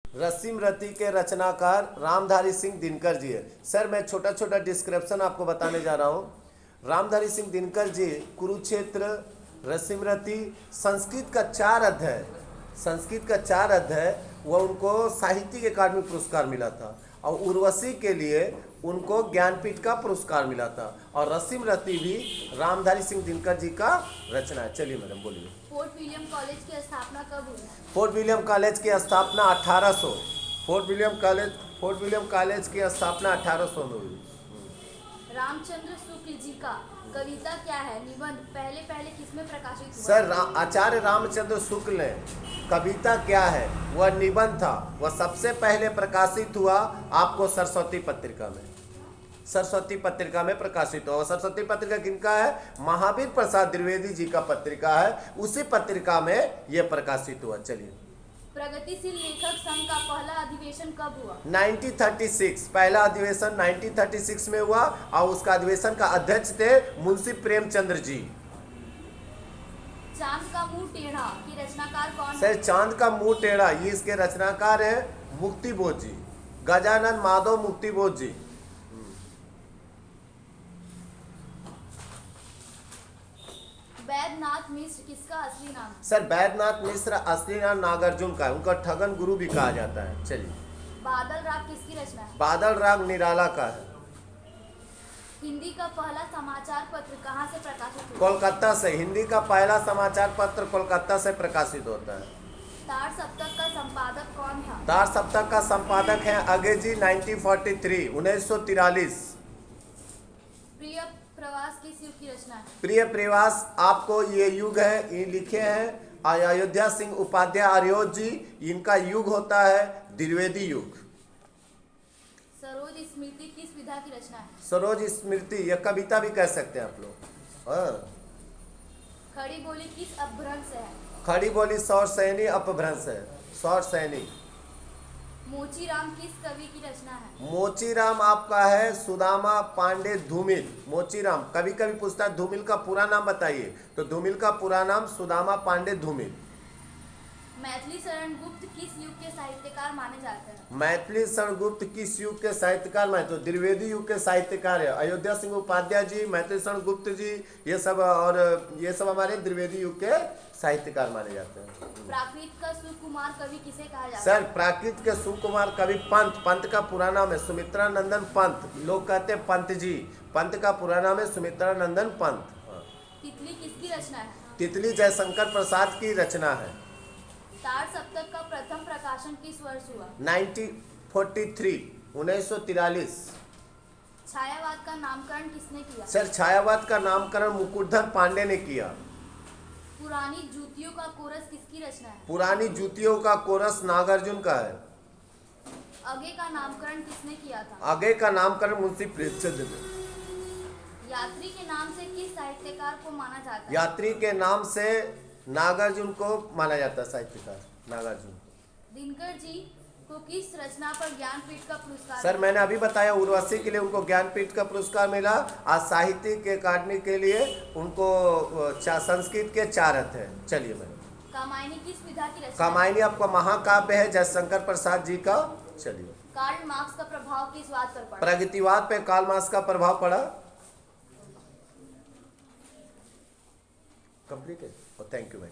रसीम रति के रचनाकार रामधारी सिंह दिनकर जी है। सर मैं छोटा छोटा डिस्क्रिप्शन आपको बताने जा रहा हूँ। रामधारी सिंह दिनकर जी कुरुक्षेत्र, रसीम रति, संस्कृत का 4 अध्याय वह उनको साहित्य अकादमी पुरस्कार मिला था, और उर्वशी के लिए उनको ज्ञानपीठ का पुरस्कार मिला था, और रसीम रति भी रामधारी सिंह दिनकर जी का रचना है। चलिए मैडम बोलिए। फोर्ट विलियम कॉलेज की स्थापना कब हुई? फोर्ट विलियम कॉलेज की स्थापना 1800 फोर्ट विलियम कॉलेज की स्थापना 1800 में हुई। रामचंद्र शुक्ल जी का कविता क्या है? निबंध पहले पहले किसमें प्रकाशित हुआ? सर आचार्य रामचंद्र शुक्ल ने कविता क्या है वह निबंध था, वह सबसे पहले प्रकाशित हुआ आपको सरस्वती पत्रिका में प्रकाशित हुआ। सरस्वती पत्रिका किनका है? महावीर प्रसाद द्विवेदी जी का पत्रिका है, उसी पत्रिका में यह प्रकाशित हुआ। चलिए। प्रगतिशील लेखक संघ का पहला अधिवेशन कब हुआ? 1936 पहला अधिवेशन 1936 में हुआ, और उसका अधिवेशन का अध्यक्ष थे मुंशी प्रेमचंद्र जी। चांद का मुंह टेढ़ा की रचनाकार कौन है? सर चांद का मुंह टेढ़ा ये इसके रचनाकार है मुक्तिबोध जी, गजानन माधव मुक्तिबोध जी। वैद्यनाथ मिश्र किसका असली नाम? सर वैद्यनाथ मिश्र असली नाम नागार्जुन का है, उनका ठगन गुरु भी कहा जाता है। चलिए। बादल राग किसकी रचना है? बादल राग निराला का है। हिंदी का पहला समाचार पत्र कहाँ से प्रकाशित हुआ? कोलकाता से। हिंदी का पहला समाचार पत्र कोलकाता से प्रकाशित होता है। तार सप्तक का संपादक कौन था? तार सप्तक का संपादक है अगेजी 1943। प्रिय प्रवास किस युग की रचना है? प्रिय प्रवास आपको ये युग है, ये लिखे हैं अयोध्या सिंह उपाध्याय आर्योध जी, इनका युग होता है द्विवेदी युग। सरोज स्मृति किस विधा की रचना है? सरोज स्मृति यह कविता भी कह सकते हैं आप लोग। खड़ी बोली किस अपभ्रंश है? खड़ी बोली सौर सैनी अपभ्रंश है, सौर सैनी। मोचीराम किस कवि की रचना है? मोचीराम आपका है सुदामा पांडे धूमिल। मोचीराम कभी कभी पूछता है धूमिल का पूरा नाम बताइए, तो धूमिल का पूरा नाम सुदामा पांडे धूमिल। मैथिली शरण गुप्त किस युग के साहित्यकार माने जाते हैं? मैथिली शरण गुप्त किस युग के साहित्यकार माने? तो द्विवेदी युग के साहित्यकार है। अयोध्या सिंह उपाध्याय जी, मैथिली शरण गुप्त जी, ये सब हमारे द्विवेदी युग के साहित्यकार माने जाते हैं। प्राकृत का सुकुमार कवि किसे कहा जाता है? सर प्राकृत के सुकुमार कवि पंत का पूरा नाम है सुमित्रा नंदन पंत। लोग कहते हैं पंत जी, पंत का पूरा नाम है सुमित्रा नंदन पंत। तितली किसकी रचना है? तितली जयशंकर प्रसाद की रचना है। तार सप्तक का प्रथम प्रकाशन किस वर्ष हुआ? 1943। छायावाद का नामकरण किसने किया? सर छायावाद का नामकरण मुकुटधर पांडे ने किया। पुरानी जूतियों का कोरस किसकी रचना है? पुरानी जूतियों का कोरस नागार्जुन का है। अगे का नामकरण किसने किया था? आगे का नामकरण मुंशी प्रेमचंद ने। यात्री के नाम से किस साहित्यकार को माना जाता है? यात्री के नाम से नागार्जुन को माना जाता है, साहित्यकार नागार्जुन। दिनकर जी को किस रचना पर ज्ञानपीठ का पुरस्कार? सर मैंने अभी बताया उर्वशी के लिए उनको ज्ञानपीठ का पुरस्कार मिला, आज साहित्य के अकादमी के लिए उनको संस्कृत के 4 अध्याय है। चलिए मैम। कामायनी किस विधा की रचना? कामायनी आपका महाकाव्य है जयशंकर प्रसाद जी का। चलिए। कार्ल मार्क्स का प्रभाव किस बात पर पड़ा? प्रगतिवाद पे कार्ल मार्क्स का प्रभाव पड़ा। कंप्लीट है। थैंक यू भाई।